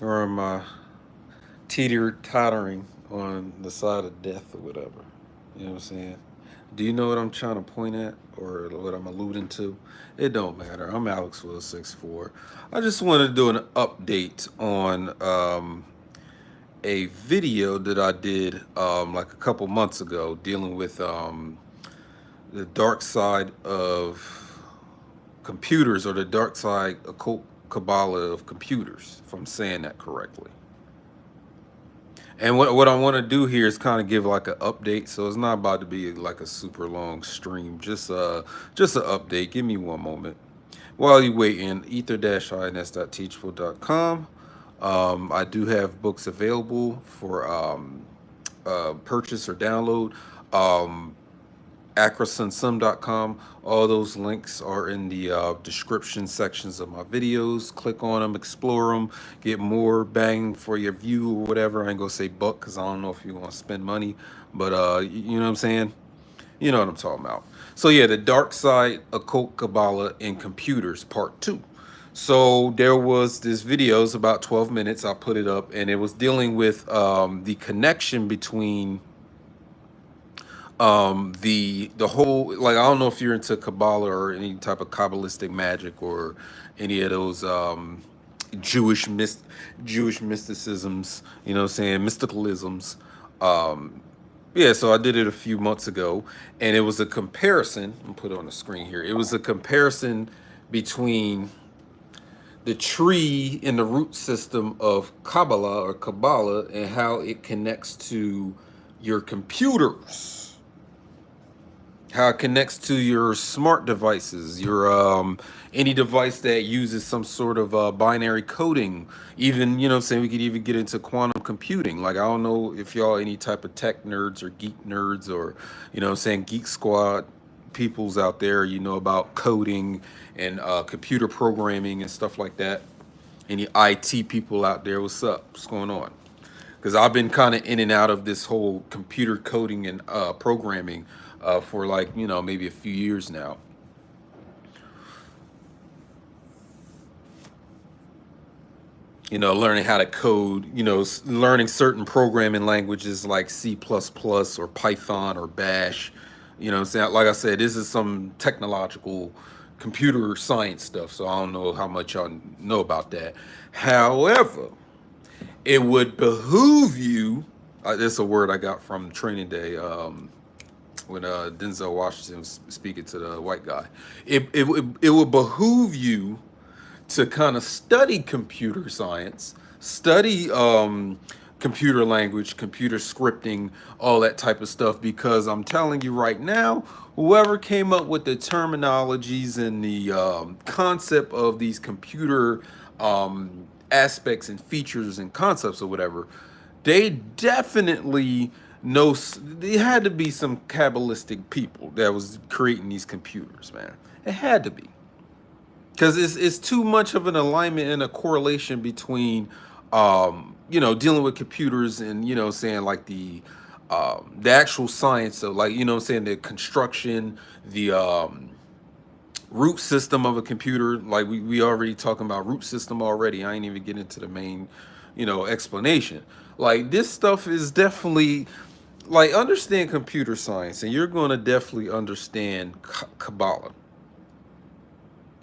Or am I tottering on the side of death or whatever? You know what I'm saying? Do you know what I'm trying to point at or what I'm alluding to? It don't matter. I'm Alex Will 64. I just wanted to do an update on a video that I did like a couple months ago dealing with the dark side of computers, or the dark side occult Kabbalah of computers, if I'm saying that correctly. And what I want to do here is kind of give like an update. So it's not about to be like a super long stream. Just an update. Give me one moment. While you waiting, ether-ins.teachable.com. I do have books available for purchase or download. Um, acrosonsum.com. All those links are in the description sections of my videos. Click on them, explore them, get more bang for your view or whatever. I ain't gonna say buck because I don't know if you want to spend money, but you know what I'm saying? You know what I'm talking about. So yeah, the Dark Side Occult Kabbalah in Computers Part 2. So there was this video, it's about 12 minutes. I put it up, and it was dealing with the connection between the whole, like, I don't know if you're into Kabbalah or any type of kabbalistic magic or any of those Jewish Jewish mysticisms, you know what I'm saying, mysticalisms. Um, yeah, so I did it a few months ago, and it was a comparison. I'm put it on the screen here. It was a comparison between the tree in the root system of Kabbalah and how it connects to your computers, how it connects to your smart devices, your any device that uses some sort of binary coding. Even, you know what I'm saying, we could even get into quantum computing. Like, I don't know if y'all any type of tech nerds or geek nerds, or, you know what I'm saying, Geek Squad peoples out there, you know, about coding and computer programming and stuff like that. Any IT people out there, what's up? What's going on? Because I've been kind of in and out of this whole computer coding and programming for, like, you know, maybe a few years now. You know, learning how to code, you know, learning certain programming languages like C++ or Python or Bash. You know what I'm saying? Like I said, this is some technological computer science stuff, so I don't know how much y'all know about that. However, it would behoove you, this is a word I got from training day, when Denzel Washington was speaking to the white guy. It would behoove you to kind of study computer science, study computer language, computer scripting, all that type of stuff, because I'm telling you right now, whoever came up with the terminologies and the concept of these computer aspects and features and concepts or whatever, they definitely know. There had to be some kabbalistic people that was creating these computers, man. It had to be, because it's too much of an alignment and a correlation between you know, dealing with computers and, you know, saying like the actual science of, like, you know, saying the construction, the root system of a computer. Like, we already talking about root system already. I ain't even getting into the main, you know, explanation. Like, this stuff is definitely, like, understand computer science and you're going to definitely understand Kabbalah,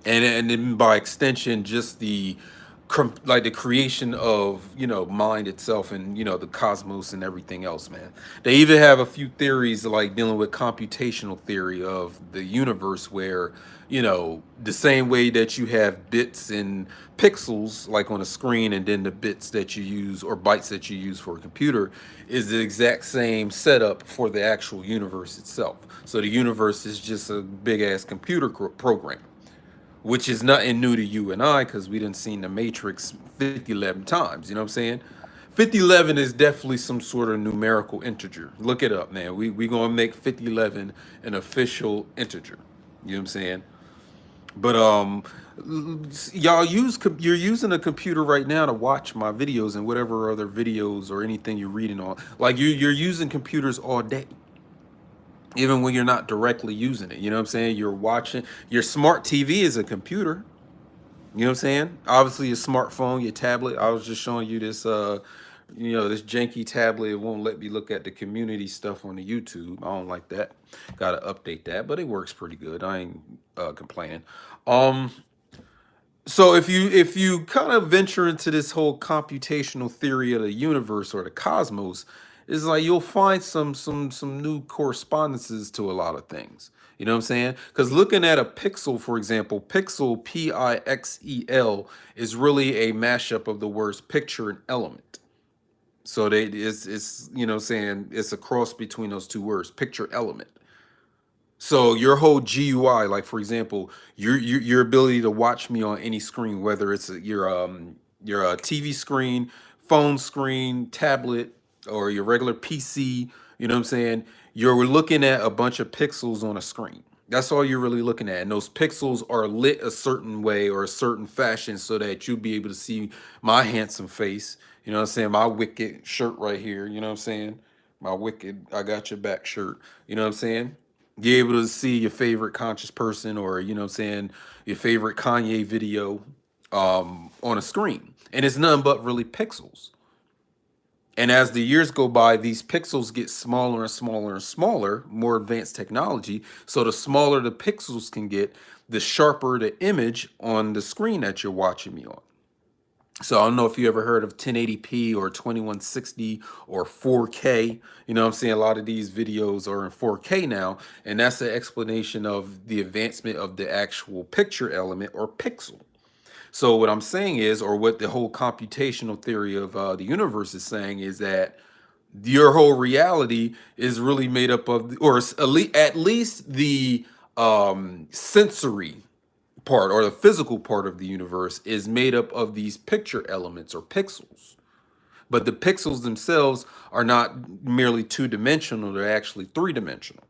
and then by extension just the like the creation of, you know, mind itself and, you know, the cosmos and everything else, man. They even have a few theories like dealing with computational theory of the universe, where, you know, the same way that you have bits and pixels like on a screen, and then the bits that you use or bytes that you use for a computer is the exact same setup for the actual universe itself. So the universe is just a big ass computer program, which is nothing new to you and I, because we done seen the Matrix 5011 times. You know what I'm saying? 5011 is definitely some sort of numerical integer. Look it up, man. We gonna make 5011 an official integer. You know what I'm saying? But y'all you're using a computer right now to watch my videos and whatever other videos or anything you're reading on. Like, you're using computers all day, even when you're not directly using it. You know what I'm saying? You're watching, your smart TV is a computer. You know what I'm saying? Obviously, your smartphone, your tablet. I was just showing you this, this janky tablet. It won't let me look at the community stuff on the YouTube. I don't like that. Got to update that, but it works pretty good. I ain't complaining. Um, so if you kind of venture into this whole computational theory of the universe or the cosmos, it's like you'll find some new correspondences to a lot of things. You know what I'm saying? Because looking at a pixel, for example, pixel Pixel is really a mashup of the words picture and element. So it's saying it's a cross between those two words, picture element. So your whole GUI, like for example, your ability to watch me on any screen, whether it's your TV screen, phone screen, tablet, or your regular PC, you know what I'm saying? You're looking at a bunch of pixels on a screen. That's all you're really looking at. And those pixels are lit a certain way or a certain fashion so that you'll be able to see my handsome face. You know what I'm saying? My wicked shirt right here. You know what I'm saying? My wicked, I got your back shirt. You know what I'm saying? You're able to see your favorite conscious person or, you know what I'm saying, your favorite Kanye video on a screen. And it's nothing but really pixels. And as the years go by, these pixels get smaller and smaller and smaller, more advanced technology. So the smaller the pixels can get, the sharper the image on the screen that you're watching me on. So I don't know if you ever heard of 1080p or 2160 or 4K. You know what I'm saying? A lot of these videos are in 4K now, and that's the explanation of the advancement of the actual picture element or pixel. So what I'm saying is, or what the whole computational theory of the universe is saying, is that your whole reality is really made up of, or at least the sensory part or the physical part of the universe is made up of these picture elements or pixels. But the pixels themselves are not merely two-dimensional, they're actually three-dimensional.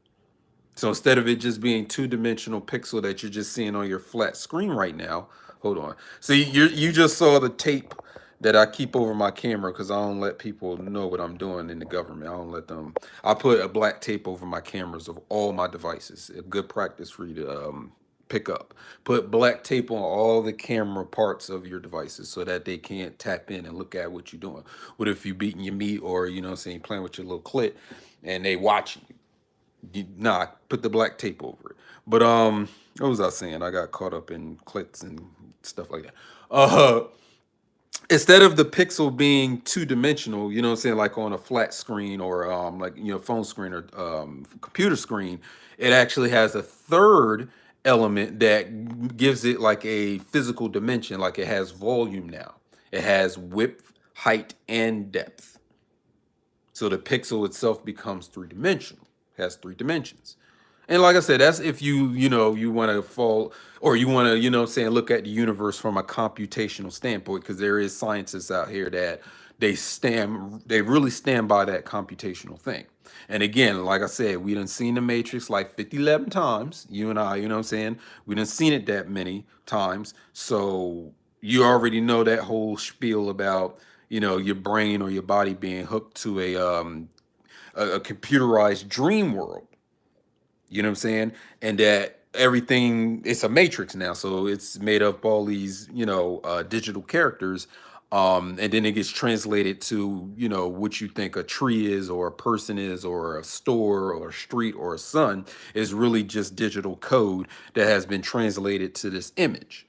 So instead of it just being two-dimensional pixel that you're just seeing on your flat screen right now, hold on. So you just saw the tape that I keep over my camera because I don't let people know what I'm doing in the government. I don't let them. I put a black tape over my cameras of all my devices. A good practice for you to pick up. Put black tape on all the camera parts of your devices so that they can't tap in and look at what you're doing. What if you beating your meat or you know what I'm saying playing with your little clit and they watching you? Nah, put the black tape over it. But what was I saying? I got caught up in clits and stuff like that. Uh Instead of the pixel being two-dimensional, you know what I'm saying, like on a flat screen or like phone screen or computer screen, it actually has a third element that gives it like a physical dimension, like it has volume now. It has width, height, and depth. So the pixel itself becomes three-dimensional, has three dimensions. And like I said, that's if you want to fall or you want to, look at the universe from a computational standpoint, because there is scientists out here that they really stand by that computational thing. And again, like I said, we done seen the Matrix like 11 times, you and I, you know what I'm saying? We done seen it that many times. So you already know that whole spiel about, your brain or your body being hooked to a computerized dream world. You know what I'm saying? And that everything, it's a matrix now. So it's made up all these, digital characters. And then it gets translated to, what you think a tree is or a person is or a store or a street or a sun is really just digital code that has been translated to this image.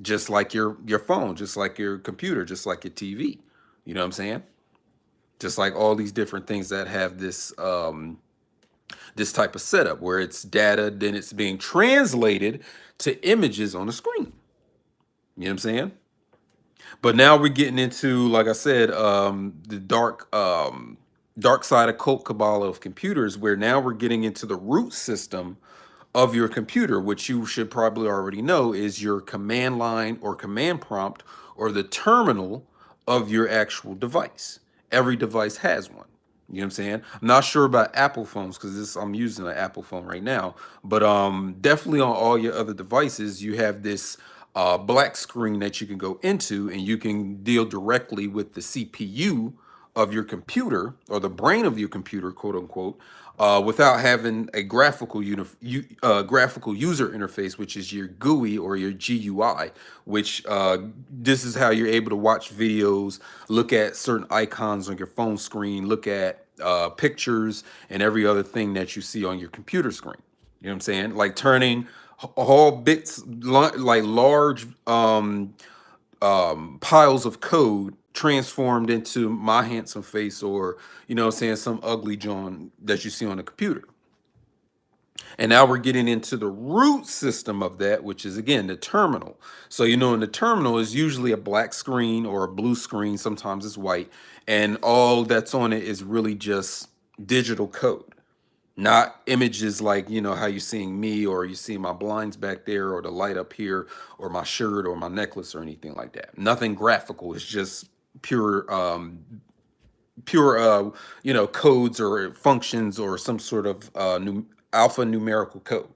Just like your phone, just like your computer, just like your TV. You know what I'm saying? Just like all these different things that have this type of setup where it's data, then it's being translated to images on the screen. You know what I'm saying? But now we're getting into, like I said, the dark side occult Kabbalah of computers, where now we're getting into the root system of your computer, which you should probably already know is your command line or command prompt or the terminal of your actual device. Every device has one. You know what I'm saying? I'm not sure about Apple phones because I'm using an Apple phone right now, but definitely on all your other devices, you have this black screen that you can go into and you can deal directly with the CPU of your computer, or the brain of your computer, quote unquote, without having a graphical user interface, which is your GUI or your GUI, which this is how you're able to watch videos, look at certain icons on your phone screen, look at pictures, and every other thing that you see on your computer screen. You know what I'm saying? Like turning all bits, like large piles of code transformed into my handsome face, or you know what I'm saying, some ugly John that you see on the computer. And now we're getting into the root system of that, which is again the terminal. So you know, in the terminal is usually a black screen or a blue screen, sometimes it's white, and all that's on it is really just digital code, not images like, you know, how you're seeing me, or you see my blinds back there, or the light up here, or my shirt, or my necklace, or anything like that. Nothing graphical. It's just pure you know, codes or functions, or some sort of alphanumerical code.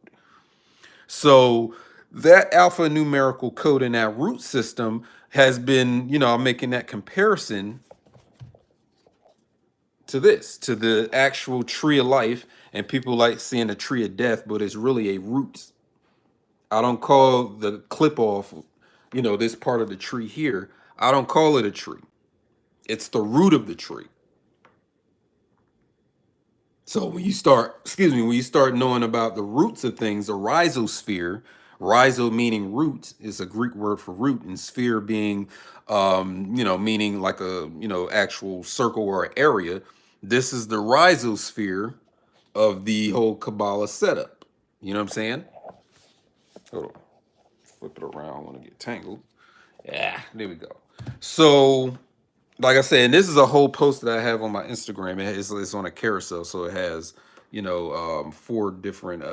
So that alphanumerical code in that root system has been, you know, I'm making that comparison to this, to the actual tree of life. And people like seeing a tree of death, but it's really a root. I don't call the Qliphoth, you know, this part of the tree here, I don't call it a tree. It's the root of the tree. So when you start, excuse me, when you start knowing about the roots of things, the rhizosphere, rhizo meaning root is a Greek word for root, and sphere being, you know, meaning like a, you know, actual circle or area. This is the rhizosphere of the whole Kabbalah setup. You know what I'm saying? Hold on. Flip it around. I want to get tangled. Yeah, there we go. So, like I said, and this is a whole post that I have on my Instagram. It's on a carousel, so it has, you know, 4 different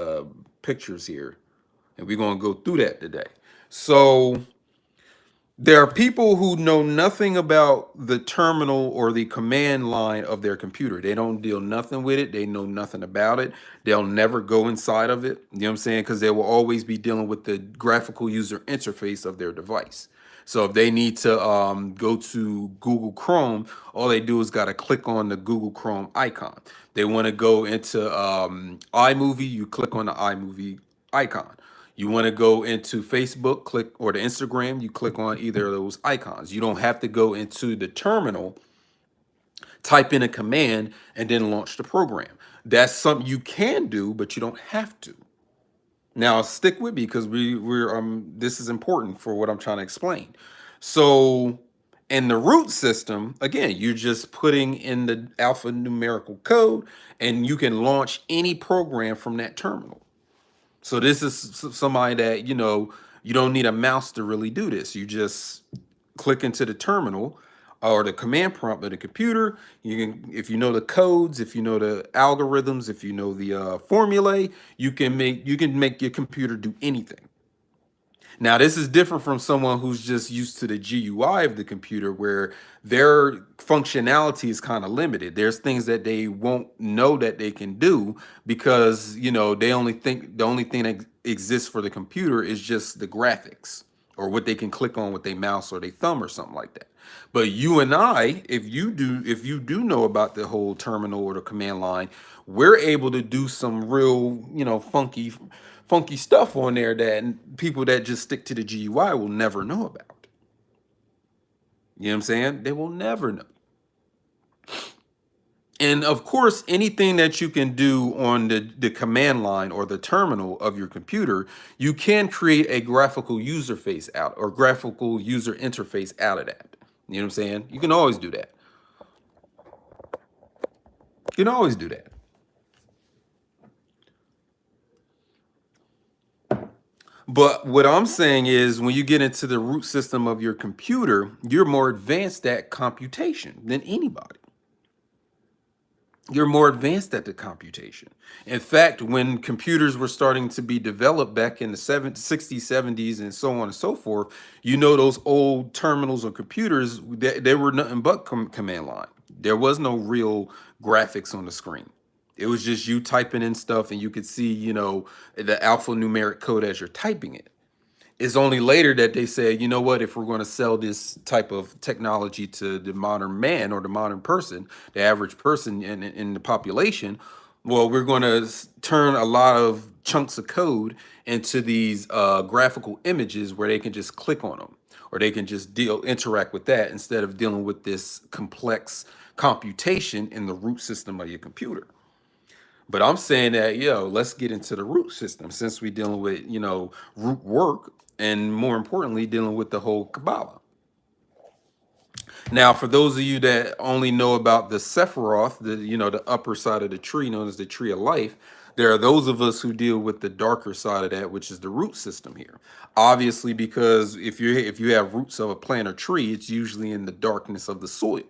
pictures here, and we're gonna go through that today. So there are people who know nothing about the terminal or the command line of their computer. They don't deal nothing with it. They know nothing about it. They'll never go inside of it. You know what I'm saying? Because they will always be dealing with the graphical user interface of their device. So if they need to go to Google Chrome, all they do is got to click on the Google Chrome icon. They want to go into iMovie, you click on the iMovie icon. You want to go into Facebook, click, or the Instagram, you click on either of those icons. You don't have to go into the terminal, type in a command, and then launch the program. That's something you can do, but you don't have to. Now stick with me, because we're this is important for what I'm trying to explain. So in the root system, again, you're just putting in the alphanumerical code, and you can launch any program from that terminal. So this is somebody that, you know, you don't need a mouse to really do this. You just click into the terminal or the command prompt of the computer. You can, if you know the codes, if you know the algorithms, if you know the formulae, you can make your computer do anything. Now, this is different from someone who's just used to the GUI of the computer, where their functionality is kind of limited. There's things that they won't know that they can do, because, you know, they only think the only thing that exists for the computer is just the graphics, or what they can click on with their mouse or their thumb or something like that. But you and I, if you do know about the whole terminal or the command line, we're able to do some real, you know, funky stuff on there that people that just stick to the GUI will never know about. You know what I'm saying? They will never know. And of course, anything that you can do on the command line or the terminal of your computer, you can create a graphical user face out, or graphical user interface out of that. You know what I'm saying? You can always do that. You can always do that. But what I'm saying is, when you get into the root system of your computer, you're more advanced at computation than anybody. You're more advanced at the computation. In fact, when computers were starting to be developed back in the 60s, 70s, and so on and so forth, you know, those old terminals or computers, they were nothing but command line. There was no real graphics on the screen. It was just you typing in stuff, and you could see, you know, the alphanumeric code as you're typing it. It's only later that they said, you know what, if we're going to sell this type of technology to the modern man or the modern person, the average person in the population, well, we're going to turn a lot of chunks of code into these graphical images where they can just click on them, or they can just interact with that instead of dealing with this complex computation in the root system of your computer. But I'm saying that, yo, let's get into the root system since we're dealing with, root work, and more importantly, dealing with the whole Kabbalah. Now, for those of you that only know about the Sephiroth, the upper side of the tree known as the tree of life, there are those of us who deal with the darker side of that, which is the root system here. Obviously, because if you have roots of a plant or tree, it's usually in the darkness of the soil.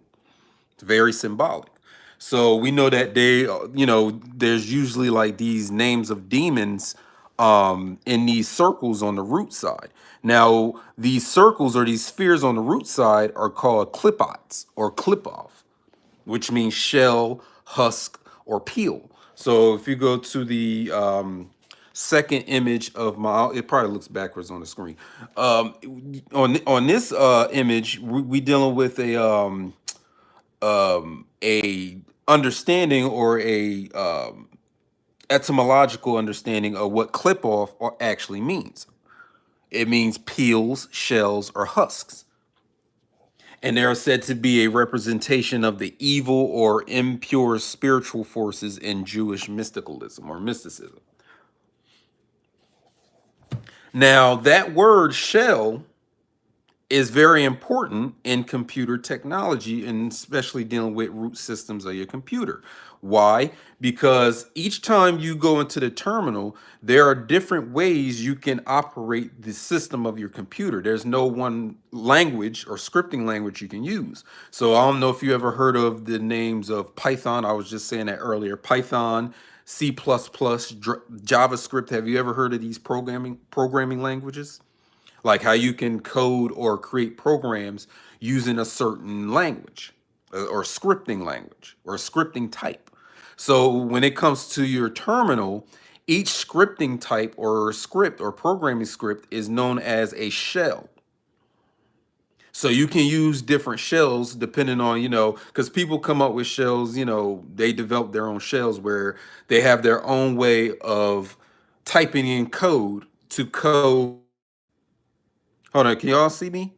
It's very symbolic. So we know that there's usually like these names of demons in these circles on the root side. Now, these circles or these spheres on the root side are called Qliphoths or Qliphoth, which means shell, husk, or peel. So if you go to the second image of my, it probably looks backwards on the screen. On this image, we dealing with a understanding or a etymological understanding of what Qliphoth actually means. It means peels, shells, or husks. And they are said to be a representation of the evil or impure spiritual forces in Jewish mysticalism or mysticism. Now, that word shell is very important in computer technology, and especially dealing with root systems of your computer. Why? Because each time you go into the terminal, there are different ways you can operate the system of your computer. There's no one language or scripting language you can use. So I don't know if you ever heard of the names of Python. I was just saying that earlier. Python, C++, JavaScript. Have you ever heard of these programming languages? Like how you can code or create programs using a certain language or scripting language or scripting type. So when it comes to your terminal, each scripting type or script or programming script is known as a shell. So you can use different shells depending on, because people come up with shells, they develop their own shells where they have their own way of typing in code to code. Hold on, can y'all see me?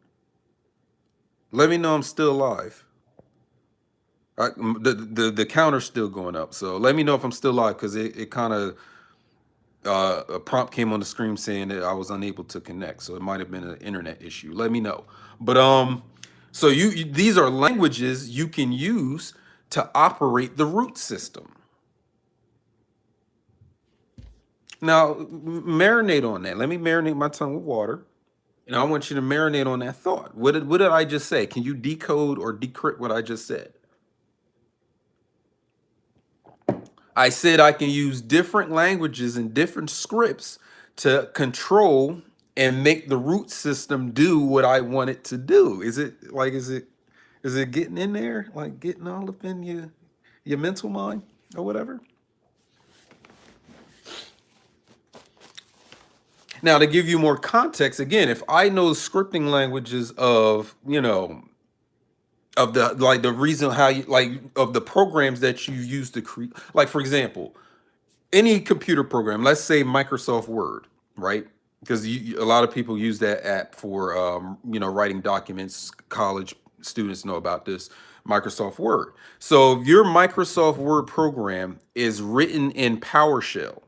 Let me know I'm still live. The counter's still going up, so let me know if I'm still live because it kind of a prompt came on the screen saying that I was unable to connect, so it might have been an internet issue. Let me know. But so these are languages you can use to operate the root system. Now marinate on that. Let me marinate my tongue with water. And I want you to marinate on that thought. What did I just say? Can you decode or decrypt what I just said? I said I can use different languages and different scripts to control and make the root system do what I want it to do. Is it getting in there? Like getting all up in your mental mind or whatever? Now, to give you more context, again, if I know scripting languages of, of the reason how you of the programs that you use to create, like, for example, any computer program, let's say Microsoft Word, right? Because a lot of people use that app for, writing documents. College students know about this, Microsoft Word. So if your Microsoft Word program is written in PowerShell,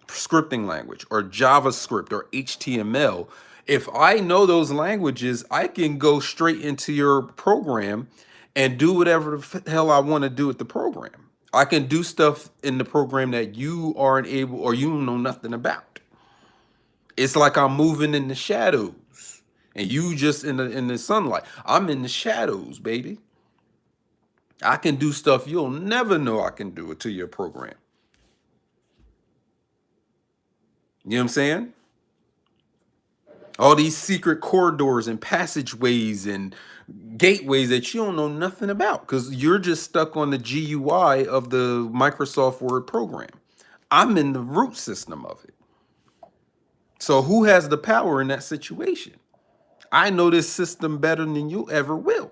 scripting language, or JavaScript or HTML, if I know those languages, I can go straight into your program and do whatever the hell I want to do with the program. I can do stuff in the program that you aren't able or you know nothing about. It's like I'm moving in the shadows and you just in the sunlight. I'm in the shadows, baby. I can do stuff you'll never know I can do it to your program. You know what I'm saying? All these secret corridors and passageways and gateways that you don't know nothing about because you're just stuck on the GUI of the Microsoft Word program. I'm in the root system of it. So who has the power in that situation? I know this system better than you ever will.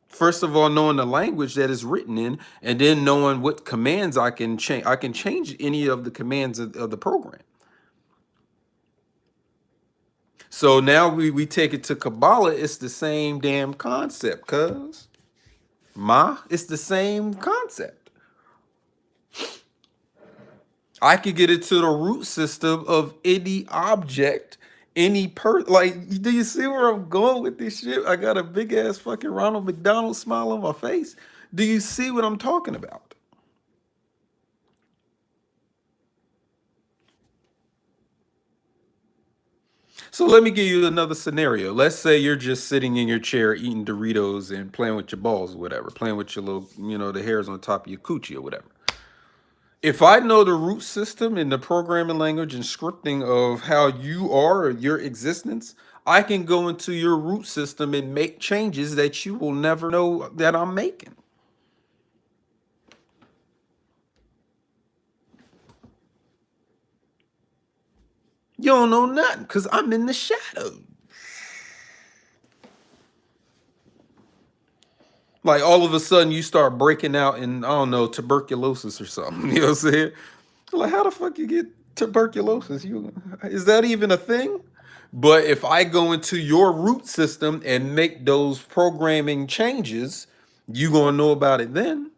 First of all, knowing the language that is written in, and then knowing what commands I can change. I can change any of the commands of the program. So now we take it to Kabbalah, it's the same damn concept, cuz. It's the same concept. I could get it to the root system of any object, any like, do you see where I'm going with this shit? I got a big ass fucking Ronald McDonald smile on my face. Do you see what I'm talking about? So let me give you another scenario. Let's say you're just sitting in your chair eating Doritos and playing with your balls or whatever, playing with your little, the hairs on top of your coochie or whatever. If I know the root system and the programming language and scripting of how you are or your existence, I can go into your root system and make changes that you will never know that I'm making. You don't know nothing because I'm in the shadow. Like all of a sudden you start breaking out in, I don't know, tuberculosis or something. You know what I'm saying? Like, how the fuck you get tuberculosis? Is that even a thing? But if I go into your root system and make those programming changes, you gonna know about it then.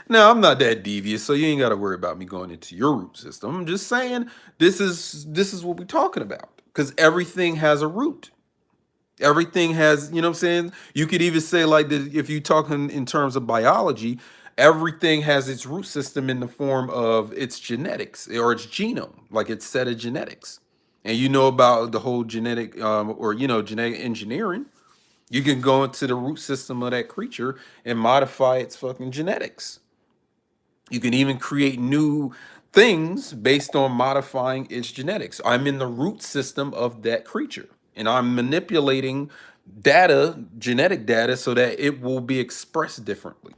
Now I'm not that devious, so you ain't gotta worry about me going into your root system. I'm just saying this is what we're talking about. Because everything has a root. Everything has, you know what I'm saying? You could even say like that if you talking in terms of biology, everything has its root system in the form of its genetics or its genome, like its set of genetics. And you know about the whole genetic or genetic engineering. You can go into the root system of that creature and modify its fucking genetics. You can even create new things based on modifying its genetics. I'm in the root system of that creature and I'm manipulating data, genetic data, so that it will be expressed differently.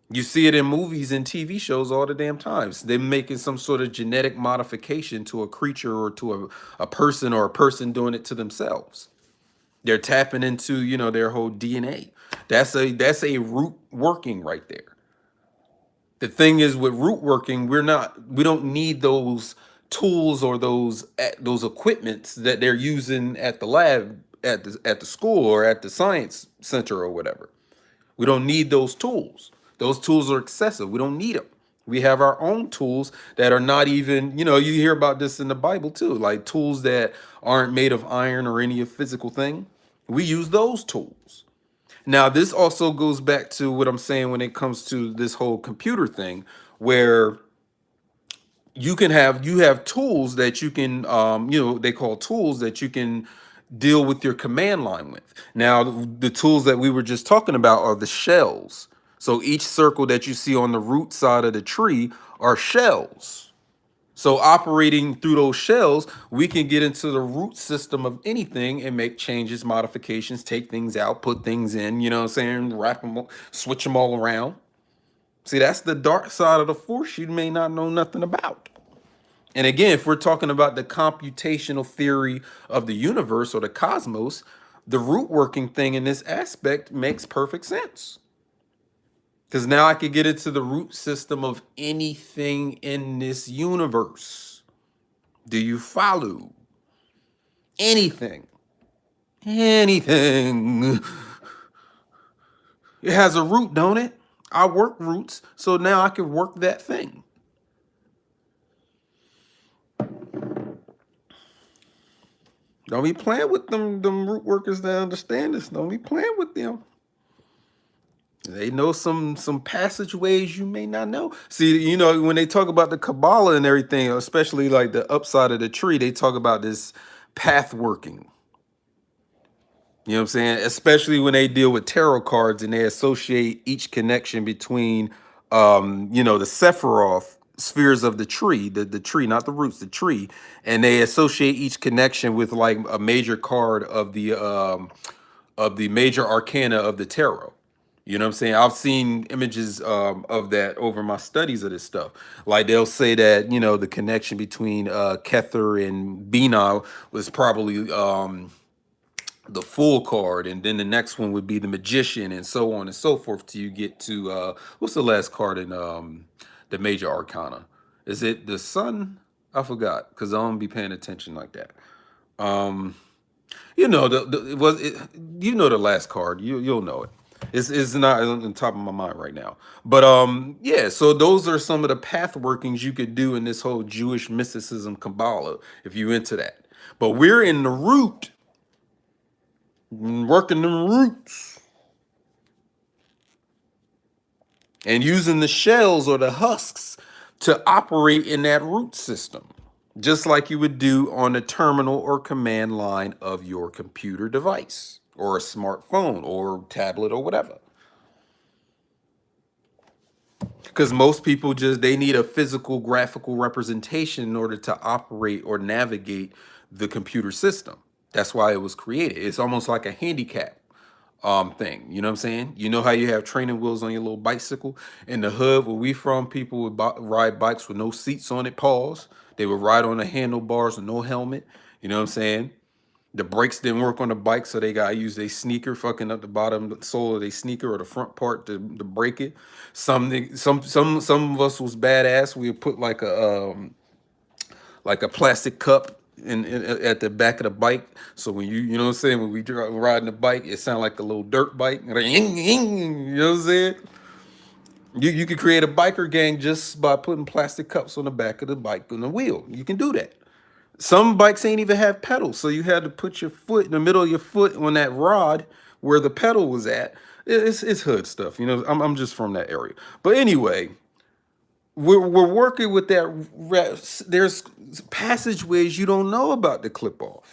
You see it in movies and TV shows all the damn times. They're making some sort of genetic modification to a creature or to a person or a person doing it to themselves. They're tapping into, their whole DNA. That's a root working right there. The thing is with root working, we don't need those tools or those equipments that they're using at the lab at the school or at the science center or whatever. We don't need those tools. Those tools are excessive. We don't need them. We have our own tools that are not even, you hear about this in the Bible too, like tools that aren't made of iron or any physical thing. We use those tools. Now, this also goes back to what I'm saying when it comes to this whole computer thing, where you have tools that you can they call tools that you can deal with your command line with. Now, the tools that we were just talking about are the shells. So each circle that you see on the root side of the tree are shells. So operating through those shells, we can get into the root system of anything and make changes, modifications, take things out, put things in, you know what I'm saying, wrap them, switch them all around. See, that's the dark side of the force you may not know nothing about. And again, if we're talking about the computational theory of the universe or the cosmos, the root working thing in this aspect makes perfect sense. Because now I could get into the root system of anything in this universe. Do you follow? Anything. Anything. It has a root, don't it? I work roots, so now I can work that thing. Don't be playing with them root workers that understand this. Don't be playing with them. They know some passageways you may not know. See, when they talk about the Kabbalah and everything, especially like the upside of the tree, they talk about this path working. You know what I'm saying? Especially when they deal with tarot cards and they associate each connection between the Sephiroth spheres of the tree, the tree, not the roots, the tree, and they associate each connection with like a major card of the major arcana of the tarot. You know what I'm saying? I've seen images of that over my studies of this stuff. Like they'll say that, you know, the connection between Kether and Bina was probably the full card, and then the next one would be the magician, and so on and so forth till you get to what's the last card in the major arcana? Is it the sun? I forgot because I don't be paying attention like that. Um, you know you know the last card. You'll know it. It's not on the top of my mind right now. But yeah, so those are some of the path workings you could do in this whole Jewish mysticism Kabbalah if you into that. But we're in the root, working the roots and using the shells or the husks to operate in that root system, just like you would do on the terminal or command line of your computer device or a smartphone or tablet or whatever. Because most people just they need a physical graphical representation in order to operate or navigate the computer system. That's why it was created. It's almost like a handicap thing. You know what I'm saying? You know how you have training wheels on your little bicycle? In the hood where we from, people would ride bikes with no seats on it, pause. They would ride on the handlebars with no helmet. You know what I'm saying? The brakes didn't work on the bike, so they got to use their sneaker, fucking up the bottom sole of their sneaker or the front part to break it. Some of us was badass. We would put like a plastic cup in at the back of the bike. So when you know what I'm saying, when we riding the bike, it sounded like a little dirt bike. You know what I'm saying? You could create a biker gang just by putting plastic cups on the back of the bike on the wheel. You can do that. Some bikes ain't even have pedals, so you had to put your foot in the middle of your foot on that rod where the pedal was at. It's hood stuff, you know. I'm just from that area, but anyway, we're working with that. There's passageways you don't know about the Qliphoth.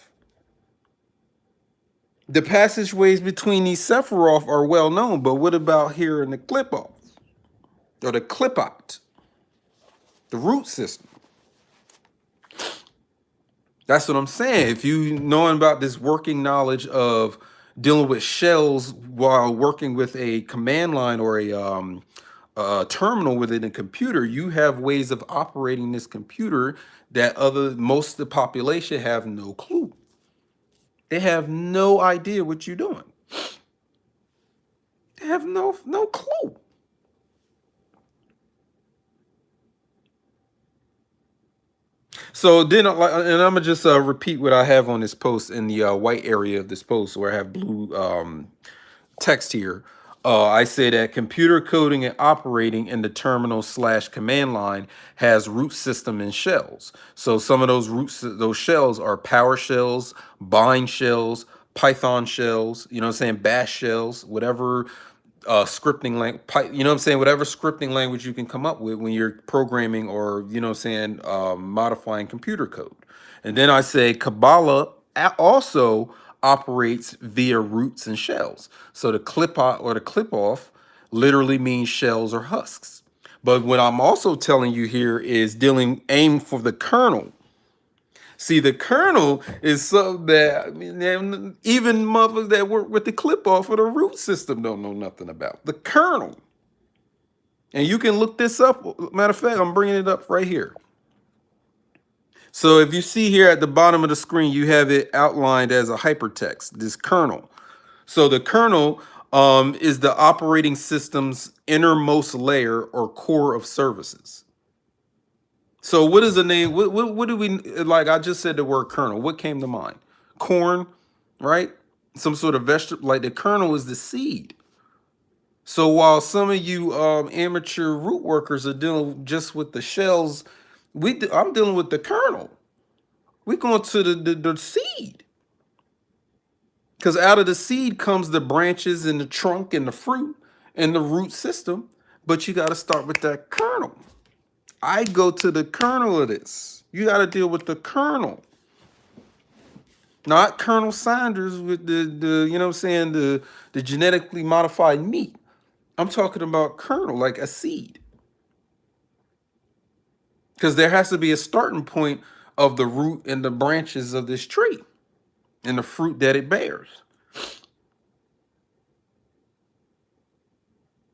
The passageways between these Sephiroth are well known, but what about here in the Qliphoth or the Qliphot, the root system? That's what I'm saying. If you knowing about this working knowledge of dealing with shells while working with a command line or a terminal within a computer, you have ways of operating this computer that most of the population have no clue. They have no idea what you're doing. They have no clue. So then, and I'm gonna just repeat what I have on this post in the white area of this post, where I have blue text here. I say that computer coding and operating in the terminal slash command line has root system and shells. So some of those shells are power shells, bind shells, Python shells, you know what I'm saying, bash shells, whatever scripting language, you know what I'm saying, whatever scripting language you can come up with when you're programming or, you know what I'm saying, modifying computer code. And then I say Kabbalah also operates via roots and shells. So the Qliphoth or the Qliphoth literally means shells or husks. But what I'm also telling you here is aim for the kernel. See, the kernel is something that, I mean, even motherfuckers that work with the Qliphoth or the root system don't know nothing about. The kernel. And you can look this up. Matter of fact, I'm bringing it up right here. So if you see here at the bottom of the screen, you have it outlined as a hypertext, this kernel. So the kernel is the operating system's innermost layer or core of services. So what is the name? What do we like? I just said the word kernel. What came to mind? Corn, right? Some sort of vegetable. Like the kernel is the seed. So while some of you amateur root workers are dealing just with the shells, I'm dealing with the kernel. We're going to the seed. Because out of the seed comes the branches and the trunk and the fruit and the root system. But you got to start with that kernel. I go to the kernel of this. You got to deal with the kernel. Not Colonel Sanders with the you know what I'm saying, the genetically modified meat. I'm talking about kernel, like a seed. Because there has to be a starting point of the root and the branches of this tree and the fruit that it bears.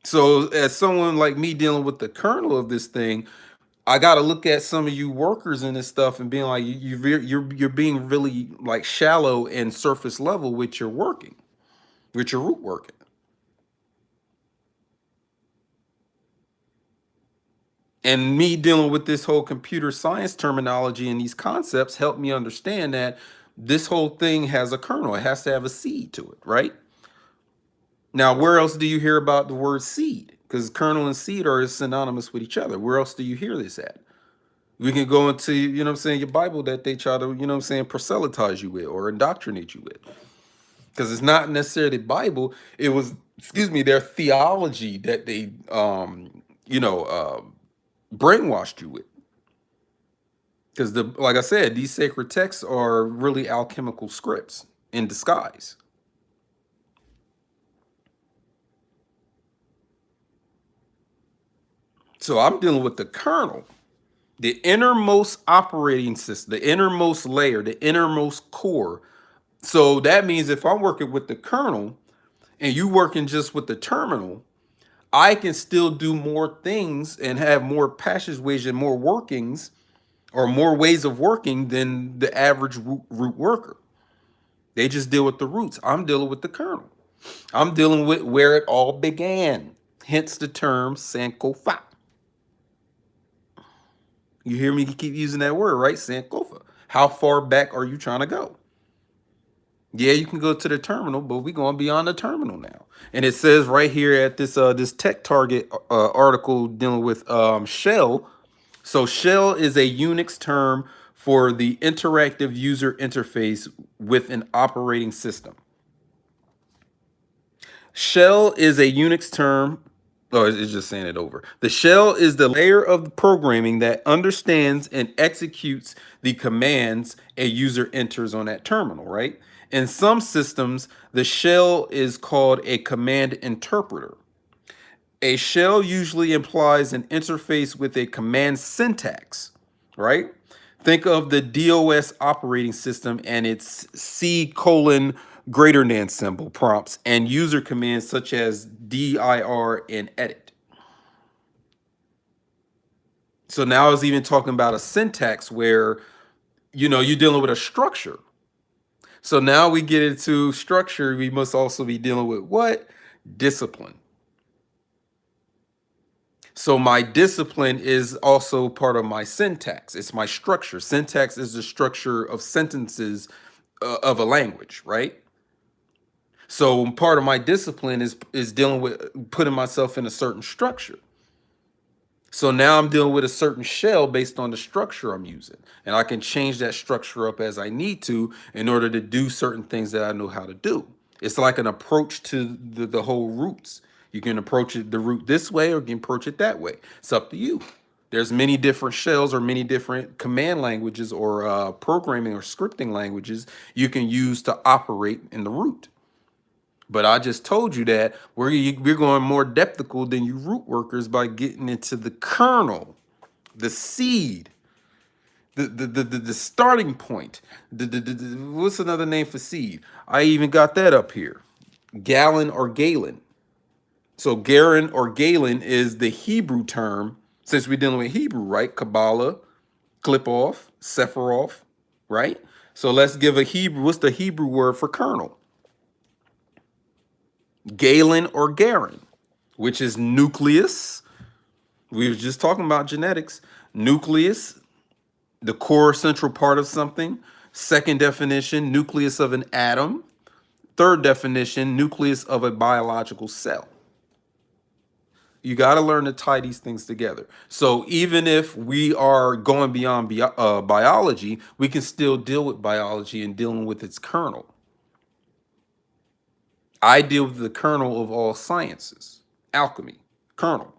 So as someone like me dealing with the kernel of this thing, I got to look at some of you workers in this stuff and being like, you're being really like shallow and surface level with your working, with your root working. And me dealing with this whole computer science terminology and these concepts helped me understand that this whole thing has a kernel. It has to have a seed to it, right? Now, where else do you hear about the word seed? Because kernel and seed are synonymous with each other. Where else do you hear this at? We can go into, you know what I'm saying, your Bible that they try to, you know what I'm saying, proselytize you with or indoctrinate you with. Because it's not necessarily Bible. It was, excuse me, their theology that they, you know, brainwashed you with. Because like I said, these sacred texts are really alchemical scripts in disguise. So I'm dealing with the kernel, the innermost operating system, the innermost layer, the innermost core. So that means if I'm working with the kernel and you working just with the terminal, I can still do more things and have more passageways and more workings or more ways of working than the average root worker. They just deal with the roots. I'm dealing with the kernel. I'm dealing with where it all began. Hence the term Sankofa. You hear me keep using that word, right? Sankofa. How far back are you trying to go? Yeah, you can go to the terminal, but we're going beyond the terminal now. And it says right here at this Tech Target article dealing with shell. So shell is a Unix term for the interactive user interface with an operating system. Shell is a Unix term. Oh, it's just saying it over. The shell is the layer of the programming that understands and executes the commands a user enters on that terminal, right? In some systems, the shell is called a command interpreter. A shell usually implies an interface with a command syntax, right? Think of the DOS operating system and its C colon greater than symbol prompts and user commands such as dir and edit. So now I was even talking about a syntax where, you know, you're dealing with a structure. So now we get into structure. We must also be dealing with what? Discipline. So my discipline is also part of my syntax. It's my structure. Syntax is the structure of sentences of a language, right? So part of my discipline is dealing with putting myself in a certain structure. So now I'm dealing with a certain shell based on the structure I'm using. And I can change that structure up as I need to in order to do certain things that I know how to do. It's like an approach to the whole roots. You can approach it the root this way or you can approach it that way. It's up to you. There's many different shells or many different command languages or programming or scripting languages you can use to operate in the root. But I just told you that we're going more depthical than you root workers by getting into the kernel, the seed, the starting point. What's another name for seed? I even got that up here. Gallon or Galen. So Garen or Galen is the Hebrew term, since we're dealing with Hebrew, right? Kabbalah, Qliphoth, Sephiroth, right? So let's give a Hebrew. What's the Hebrew word for kernel? Galen or Garen, which is nucleus. We were just talking about genetics. Nucleus, the core central part of something. Second definition, nucleus of an atom. Third definition, nucleus of a biological cell. You got to learn to tie these things together. So even if we are going beyond biology, we can still deal with biology and dealing with its kernel. I deal with the kernel of all sciences, alchemy, kernel.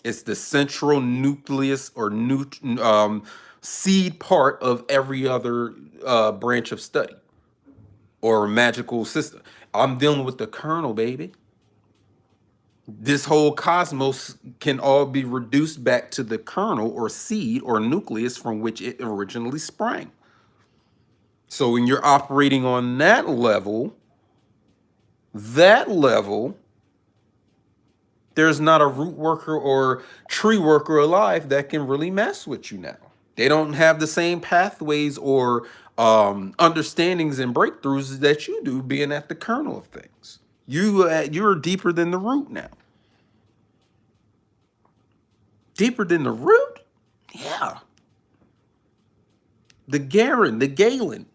It's the central nucleus or seed part of every other branch of study or magical system. I'm dealing with the kernel, baby. This whole cosmos can all be reduced back to the kernel or seed or nucleus from which it originally sprang. So when you're operating on that level, There's not a root worker or tree worker alive that can really mess with you now. They don't have the same pathways or understandings and breakthroughs that you do, being at the kernel of things. You're deeper than the root now. Deeper than the root? Yeah. The Garen, the Galen.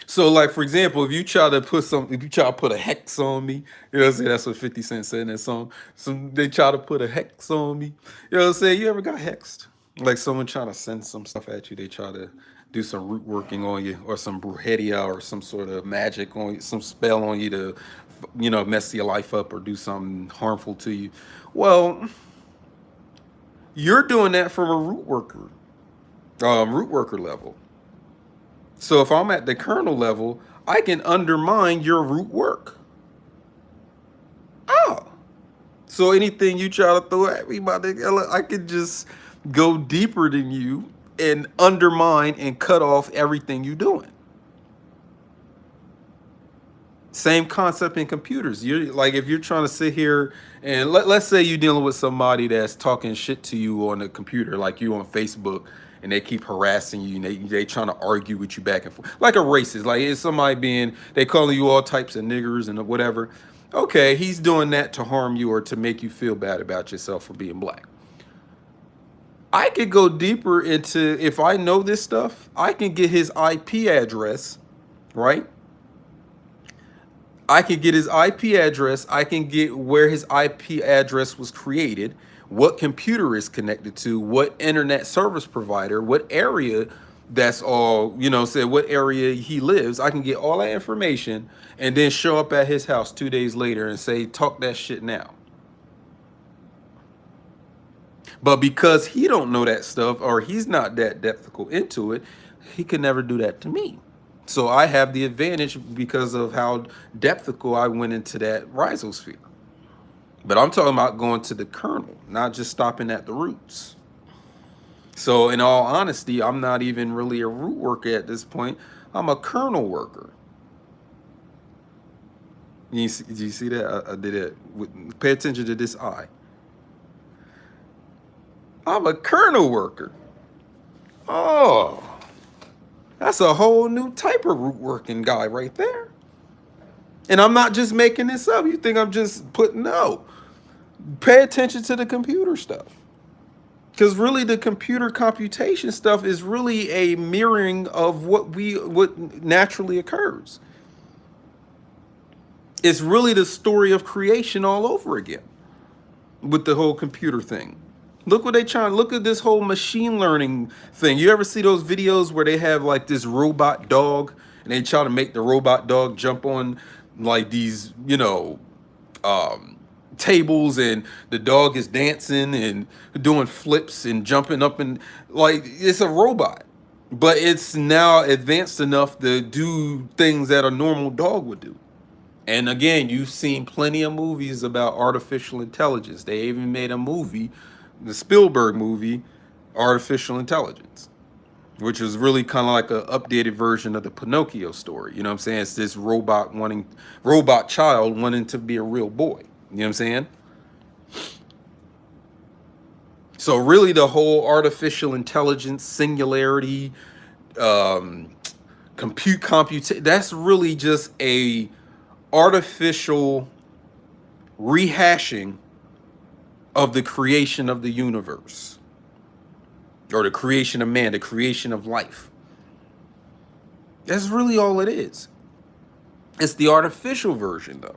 So, like for example, if you try to put a hex on me, you know what I'm saying? That's what 50 Cent said in that song. They try to put a hex on me. You know what I'm saying? You ever got hexed? Like someone trying to send some stuff at you, they try to do some root working on you, or some brujeria, or some sort of magic on you, some spell on you to, mess your life up or do something harmful to you. Well, you're doing that from a root worker level. So if I'm at the kernel level, I can undermine your root work. Oh. So anything you try to throw at me, my nigga, I could just go deeper than you and undermine and cut off everything you're doing. Same concept in computers. You're like, if you're trying to sit here and let's say you're dealing with somebody that's talking shit to you on the computer, like you on Facebook, and they keep harassing you, and they trying to argue with you back and forth, like a racist. Like it's somebody they calling you all types of niggers and whatever. Okay, he's doing that to harm you or to make you feel bad about yourself for being black. I could go deeper into, if I know this stuff, I can get his IP address, right? I can get his IP address. I can get where his IP address was created, what computer is connected to, what internet service provider, what area that's all, say what area he lives. I can get all that information and then show up at his house 2 days later and say, talk that shit now. But because he don't know that stuff, or he's not that depthful into it, he could never do that to me. So I have the advantage because of how depthical I went into that rhizosphere. But I'm talking about going to the kernel, not just stopping at the roots. So in all honesty, I'm not even really a root worker at this point. I'm a kernel worker. Do you see that? I did it. Pay attention to this eye. I'm a kernel worker. Oh, that's a whole new type of root working guy right there. And I'm not just making this up. You think I'm just no. Pay attention to the computer stuff. Because really the computer computation stuff is really a mirroring of what naturally occurs. It's really the story of creation all over again with the whole computer thing. Look at this whole machine learning thing. You ever see those videos where they have like this robot dog and they try to make the robot dog jump on like these, tables, and the dog is dancing and doing flips and jumping up, and like it's a robot, but it's now advanced enough to do things that a normal dog would do. And again, you've seen plenty of movies about artificial intelligence. They even made a movie, the Spielberg movie, Artificial Intelligence, which was really kind of like an updated version of the Pinocchio story. You know what I'm saying? It's this robot child wanting to be a real boy. You know what I'm saying? So really the whole artificial intelligence, singularity, compute, that's really just a artificial rehashing of the creation of the universe, or the creation of man, the creation of life. That's really all it is. It's the artificial version though,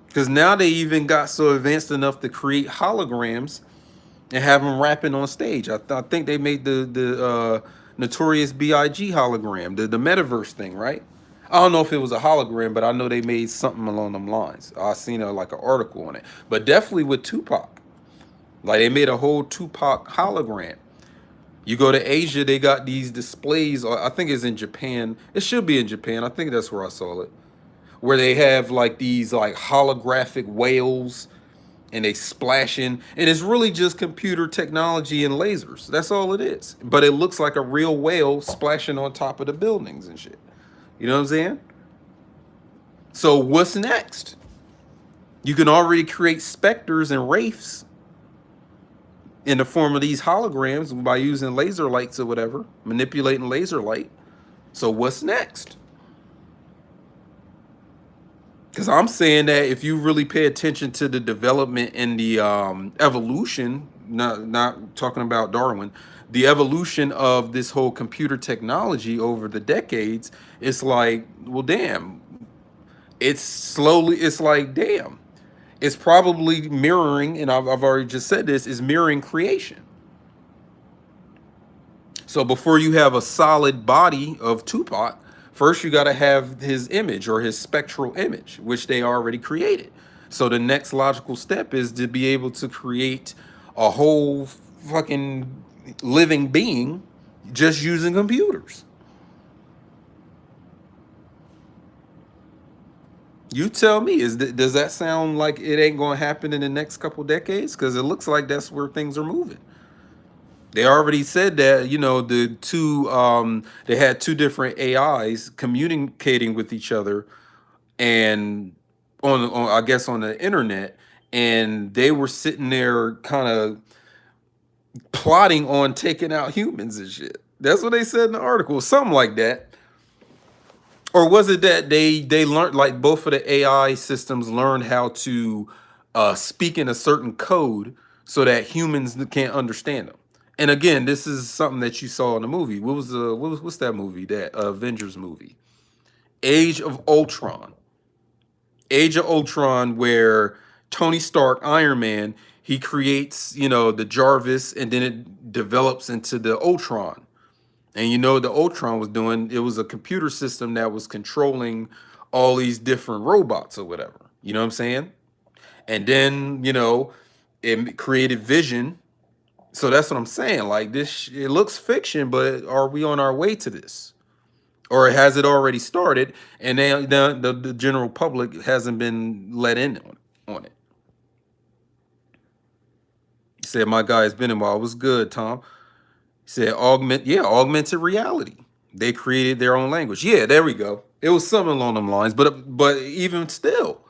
because now they even got so advanced enough to create holograms and have them rapping on stage. I think they made the Notorious B.I.G. hologram, the metaverse thing, right? I don't know if it was a hologram, but I know they made something along them lines. I seen like an article on it, but definitely with Tupac. Like they made a whole Tupac hologram. You go to Asia, they got these displays. I think it's in Japan. It should be in Japan. I think that's where I saw it, where they have like these like holographic whales and they splash in, and it's really just computer technology and lasers. That's all it is. But it looks like a real whale splashing on top of the buildings and shit. You know what I'm saying? So what's next? You can already create specters and wraiths in the form of these holograms by using laser lights or whatever, manipulating laser light. So what's next? Because I'm saying that if you really pay attention to the development and the evolution, not talking about Darwin, the evolution of this whole computer technology over the decades, it's like, well, damn, it's like, damn, it's probably mirroring, and I've already just said this, is mirroring creation. So before you have a solid body of Tupac, first you got to have his image or his spectral image, which they already created. So the next logical step is to be able to create a whole fucking living being just using computers. You tell me, does that sound like it ain't going to happen in the next couple decades? Because it looks like that's where things are moving. They already said that, the two they had two different AIs communicating with each other, and on I guess on the internet, and they were sitting there kind of plotting on taking out humans and shit. That's what they said in the article, something like that. Or was it that they learned, like, both of the AI systems learned how to speak in a certain code so that humans can't understand them? And again, this is something that you saw in the movie. What's that movie? That Avengers movie, Age of Ultron. Age of Ultron, where Tony Stark, Iron Man, he creates, the Jarvis, and then it develops into the Ultron. And the Ultron was doing, it was a computer system that was controlling all these different robots or whatever. You know what I'm saying? And then, it created Vision. So that's what I'm saying. Like, this, it looks fiction, but are we on our way to this? Or has it already started and the general public hasn't been let in on it? He said, my guy has been in while. It was good, Tom. He said, augmented reality. They created their own language. Yeah, there we go. It was something along them lines, but even still,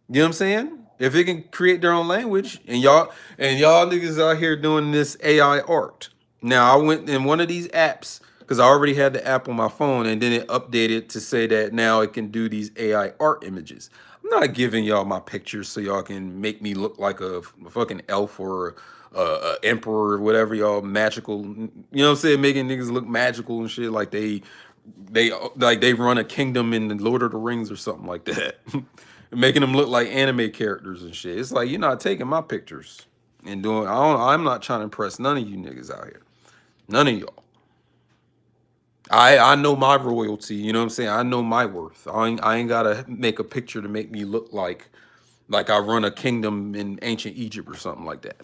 you know what I'm saying? If it can create their own language, and y'all niggas out here doing this AI art. Now, I went in one of these apps because I already had the app on my phone, and then it updated to say that now it can do these AI art images. I'm not giving y'all my pictures so y'all can make me look like a fucking elf or a emperor or whatever, y'all magical. You know what I'm saying? Making niggas look magical and shit, like they run a kingdom in the Lord of the Rings or something like that. Making them look like anime characters and shit. It's like, you're not taking my pictures and doing. I'm not trying to impress none of you niggas out here. None of y'all. I know my royalty. You know what I'm saying? I know my worth. I ain't gotta make a picture to make me look like I run a kingdom in ancient Egypt or something like that.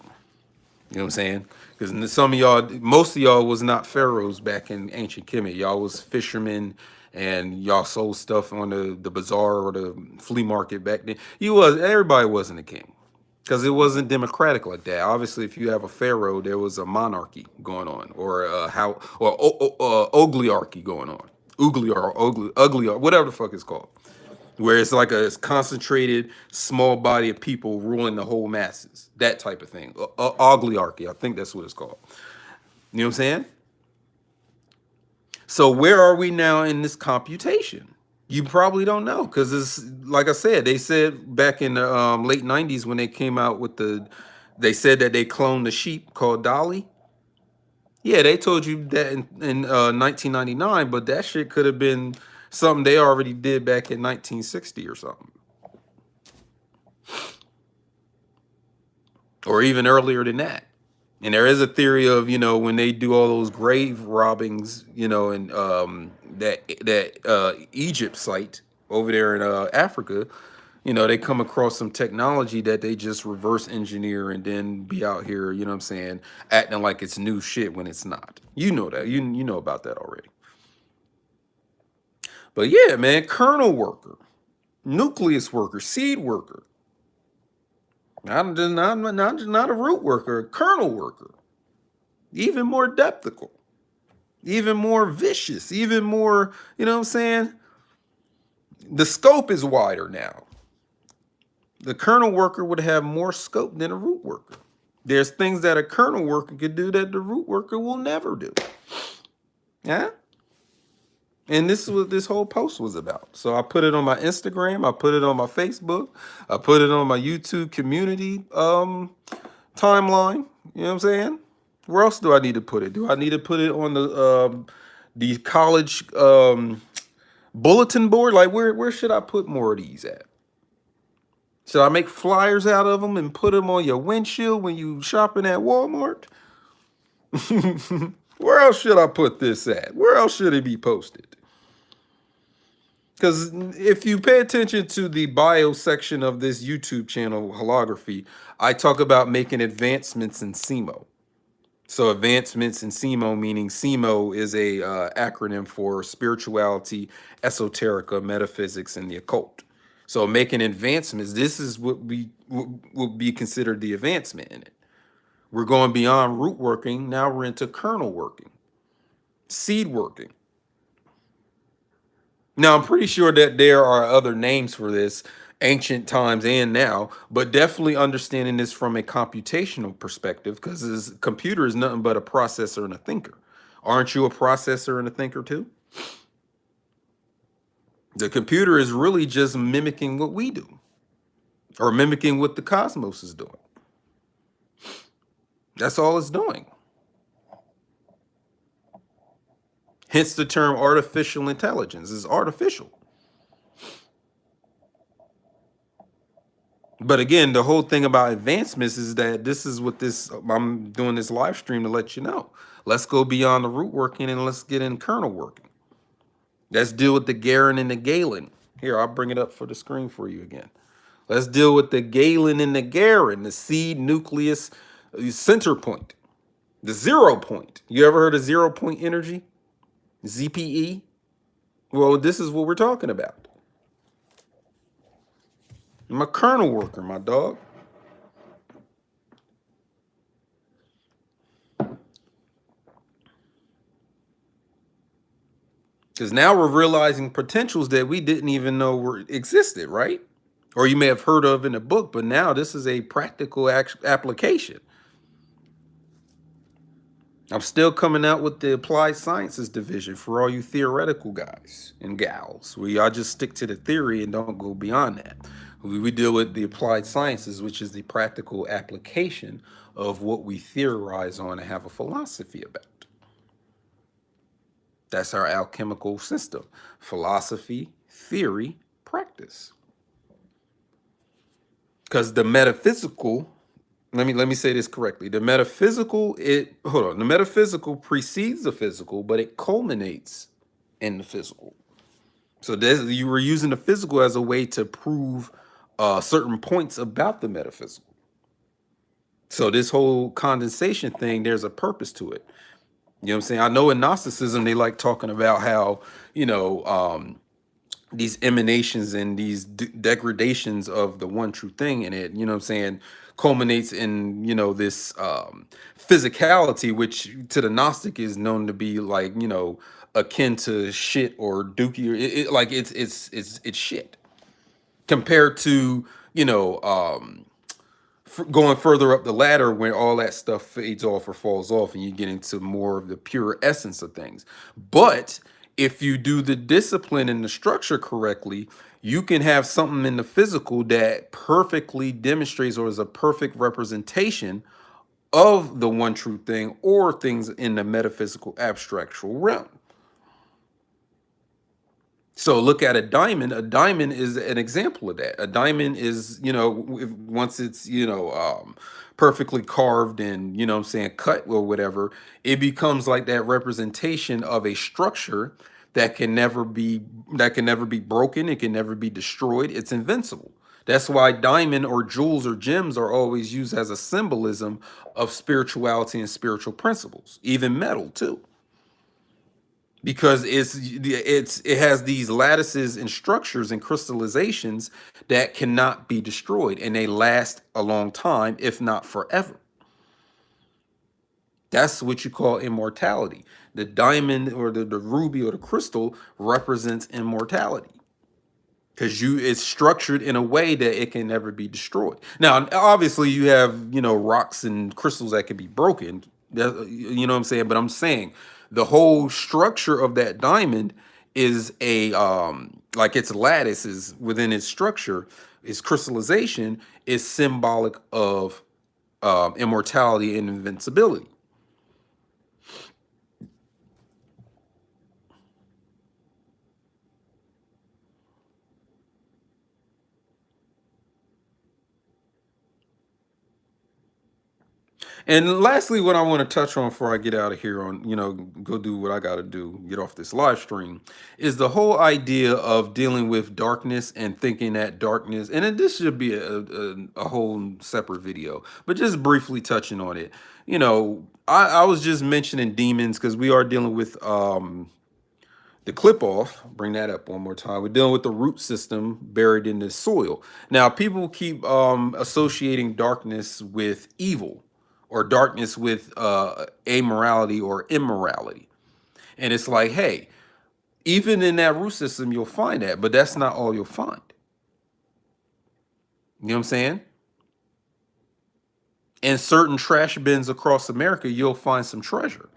You know what I'm saying? Because some of y'all, most of y'all was not pharaohs back in ancient Kemet. Y'all was fishermen, and y'all sold stuff on the bazaar or the flea market back then. Everybody wasn't a king because it wasn't democratic like that. Obviously, if you have a pharaoh, there was a monarchy going on, or oligarchy going on, ugly, or whatever the fuck it's called, where it's like a concentrated small body of people ruling the whole masses, that type of thing. Oligarchy, I think that's what it's called. You know what I'm saying? So where are we now in this computation? You probably don't know, because it's like I said, they said back in the late 90s when they came out with they said that they cloned the sheep called Dolly. Yeah, they told you that in 1999, but that shit could have been something they already did back in 1960 or something. Or even earlier than that. And there is a theory of, when they do all those grave robbings, in that Egypt site over there in Africa, they come across some technology that they just reverse engineer and then be out here, you know what I'm saying, acting like it's new shit when it's not. You know that. You know about that already. But yeah, man, kernel worker, nucleus worker, seed worker. Not a root worker, a kernel worker. Even more depthical, even more vicious, even more, you know what I'm saying? The scope is wider now. The kernel worker would have more scope than a root worker. There's things that a kernel worker could do that the root worker will never do. Yeah? And this is what this whole post was about. So I put it on my Instagram, I put it on my Facebook, I put it on my YouTube community timeline. You know what I'm saying? Where else do I need to put it? Do I need to put it on the college bulletin board? Like where should I put more of these at? Should I make flyers out of them and put them on your windshield when you shopping at Walmart? Where else should I put this at? Where else should it be posted? Because if you pay attention to the bio section of this YouTube channel, Wholography, I talk about making advancements in SEMO. So advancements in SEMO, meaning SEMO is a acronym for spirituality, esoterica, metaphysics, and the occult. So making advancements, this is what would be considered the advancement in it. We're going beyond root working. Now we're into kernel working, seed working. Now, I'm pretty sure that there are other names for this, ancient times and now, but definitely understanding this from a computational perspective, because this computer is nothing but a processor and a thinker. Aren't you a processor and a thinker too? The computer is really just mimicking what we do, or mimicking what the cosmos is doing. That's all it's doing. Hence the term artificial intelligence is artificial. But again, the whole thing about advancements is that this is what I'm doing this live stream to let you know. Let's go beyond the root working and let's get in kernel working. Let's deal with the Garen and the Galen. Here, I'll bring it up for the screen for you again. Let's deal with the Galen and the Garen, the seed nucleus center point, the 0 point. You ever heard of 0 point energy? ZPE? Well, this is what we're talking about. I'm a kernel worker, my dog. Because now we're realizing potentials that we didn't even know existed, right? Or you may have heard of in a book, but now this is a practical application. I'm still coming out with the applied sciences division for all you theoretical guys and gals, where y'all just stick to the theory and don't go beyond that. We deal with the applied sciences, which is the practical application of what we theorize on and have a philosophy about. That's our alchemical system: philosophy, theory, practice. Because the metaphysical, let me say this correctly. The metaphysical, the metaphysical precedes the physical, but it culminates in the physical. So you were using the physical as a way to prove certain points about the metaphysical. So this whole condensation thing, there's a purpose to it. You know what I'm saying? I know in Gnosticism, they like talking about how, these emanations and these degradations of the one true thing in it, you know what I'm saying, culminates in, this physicality, which to the Gnostic is known to be like, akin to shit or dookie. It's shit compared to, going further up the ladder when all that stuff fades off or falls off and you get into more of the pure essence of things. But if you do the discipline and the structure correctly, you can have something in the physical that perfectly demonstrates or is a perfect representation of the one true thing or things in the metaphysical abstractual realm. So look at a diamond. A diamond is an example of that. A diamond is, once it's, perfectly carved and, cut or whatever, it becomes like that representation of a structure that can never be broken. It can never be destroyed. It's invincible. That's why diamond or jewels or gems are always used as a symbolism of spirituality and spiritual principles, even metal too. because it has these lattices and structures and crystallizations that cannot be destroyed, and they last a long time, if not forever. That's what you call immortality. The diamond or the ruby or the crystal represents immortality, because it's structured in a way that it can never be destroyed. Now, obviously, you have, rocks and crystals that can be broken. You know what I'm saying? But I'm saying the whole structure of that diamond is a like its lattice is within its structure, its crystallization is symbolic of immortality and invincibility. And lastly, what I want to touch on before I get out of here on, go do what I got to do, get off this live stream, is the whole idea of dealing with darkness and thinking that darkness, and then this should be a whole separate video, but just briefly touching on it. I was just mentioning demons because we are dealing with the Qliphoth. Bring that up one more time. We're dealing with the root system buried in the soil. Now, people keep associating darkness with evil, or darkness with amorality or immorality. And it's like, hey, even in that root system, you'll find that, but that's not all you'll find. You know what I'm saying? In certain trash bins across America, you'll find some treasure.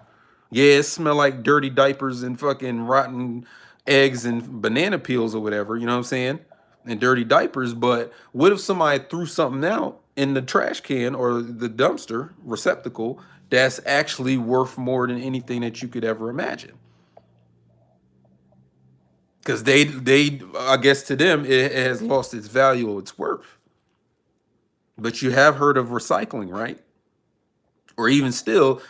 Yeah, it smell like dirty diapers and fucking rotten eggs and banana peels or whatever, you know what I'm saying? And dirty diapers, but what if somebody threw something out in the trash can or the dumpster receptacle that's actually worth more than anything that you could ever imagine? Because they I guess to them it has lost its value or its worth. But you have heard of recycling, right? Or even still,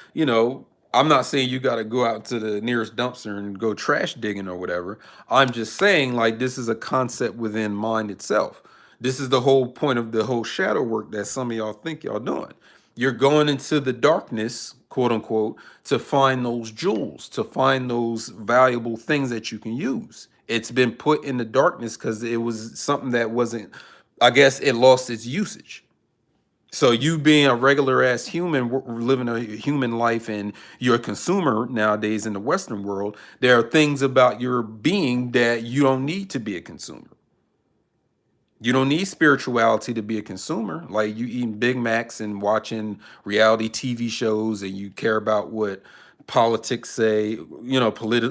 I'm not saying you got to go out to the nearest dumpster and go trash digging or whatever. I'm just saying, like, this is a concept within mind itself. This is the whole point of the whole shadow work that some of y'all think y'all doing. You're going into the darkness, quote unquote, to find those jewels, to find those valuable things that you can use. It's been put in the darkness because it was something that wasn't, I guess it lost its usage. So you being a regular ass human, living a human life, and you're a consumer nowadays in the Western world, there are things about your being that you don't need to be a consumer. You don't need spirituality to be a consumer. Like you eating Big Macs and watching reality TV shows, and you care about what politics say,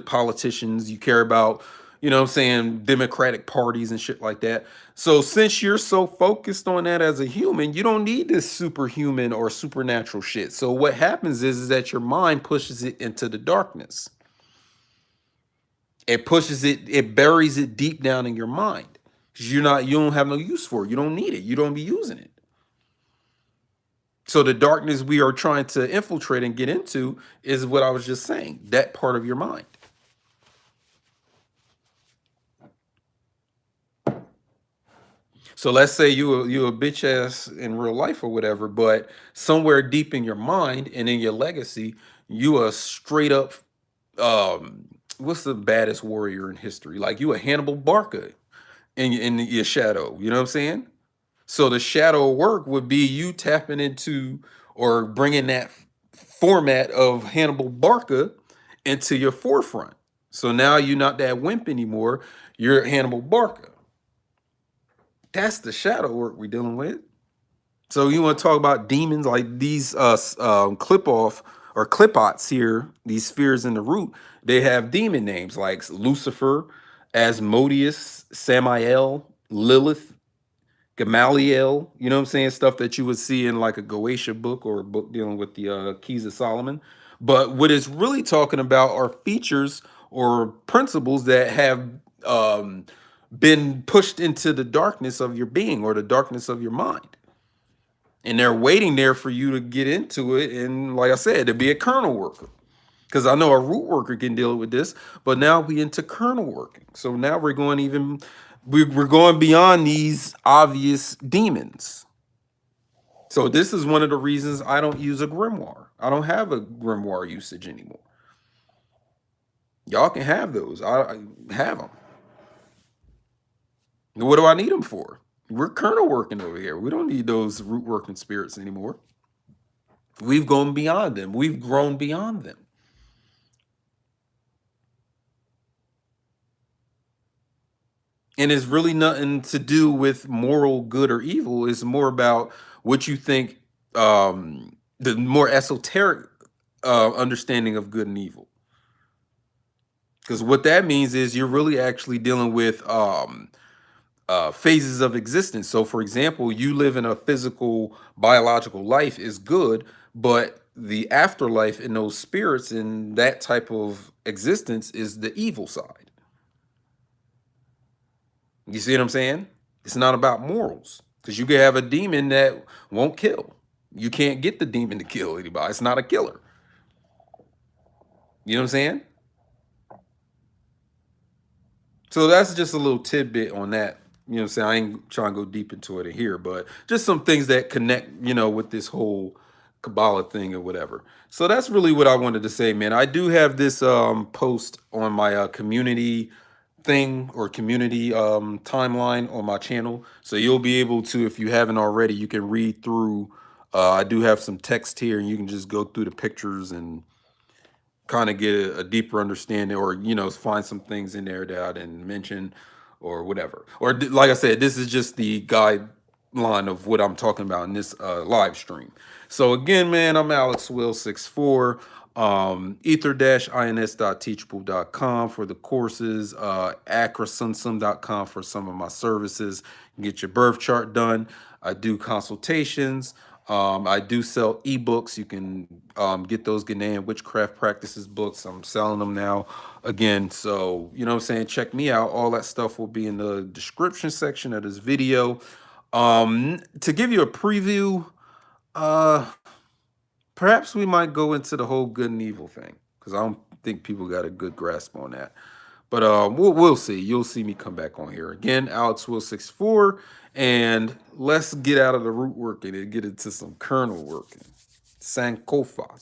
politicians, you care about, what I'm saying, Democratic parties and shit like that. So since you're so focused on that as a human, you don't need this superhuman or supernatural shit. So what happens is that your mind pushes it into the darkness. It pushes it, it buries it deep down in your mind. 'Cause you don't have no use for it. You don't need it. You don't be using it. So the darkness we are trying to infiltrate and get into is what I was just saying, that part of your mind. So let's say you a bitch ass in real life or whatever, but somewhere deep in your mind and in your legacy, you a straight up what's the baddest warrior in history? Like you a Hannibal Barca in your shadow. You know what I'm saying? So the shadow work would be you tapping into or bringing that format of Hannibal Barca into your forefront. So now you're not that wimp anymore. You're Hannibal Barca. That's the shadow work we're dealing with. So you want to talk about demons like these Qliphoth or Qliphots here, these spheres in the root, they have demon names like Lucifer, Asmodeus, Samael, Lilith, Gamaliel, you know what I'm saying? Stuff that you would see in like a Goetia book or a book dealing with the Keys of Solomon. But what it's really talking about are features or principles that have um, been pushed into the darkness of your being or the darkness of your mind. And they're waiting there for you to get into it. And like I said, to be a kernel worker. Because I know a root worker can deal with this, but now we into kernel working. So now we're going even we're going beyond these obvious demons. So this is one of the reasons I don't use a grimoire. I don't have a grimoire usage anymore. Y'all can have those. I have them. What do I need them for? We're kernel working over here. We don't need those root working spirits anymore. We've gone beyond them. We've grown beyond them. And it's really nothing to do with moral good or evil. It's more about what you think, the more esoteric understanding of good and evil. Because what that means is you're really actually dealing with phases of existence. So, for example, you live in a physical, biological life is good, but the afterlife in those spirits and that type of existence is the evil side. You see what I'm saying? It's not about morals because you could have a demon that won't kill. You can't get the demon to kill anybody. It's not a killer. You know what I'm saying? So that's just a little tidbit on that. You know what I'm saying? I ain't trying to go deep into it here, but just some things that connect, with this whole Kabbalah thing or whatever. So that's really what I wanted to say, man. I do have this post on my community thing or community timeline on my channel. So you'll be able to, if you haven't already, you can read through. I do have some text here and you can just go through the pictures and kind of get a deeper understanding, or find some things in there that I didn't mention or whatever. Or like I said, this is just the guideline of what I'm talking about in this live stream. So again, man, I'm Alex Will 64, ether-ins.teachable.com for the courses, acrasunsum.com for some of my services. You can get your birth chart done. I do consultations. I do sell ebooks. You can get those Ghanaian witchcraft practices books. I'm selling them now again. So, you know what I'm saying? Check me out. All that stuff will be in the description section of this video. To give you a preview, uh, perhaps we might go into the whole good and evil thing because I don't think people got a good grasp on that. But we'll see. You'll see me come back on here again. Alex Will 64, and let's get out of the root working and get into some kernel working. Sankofa.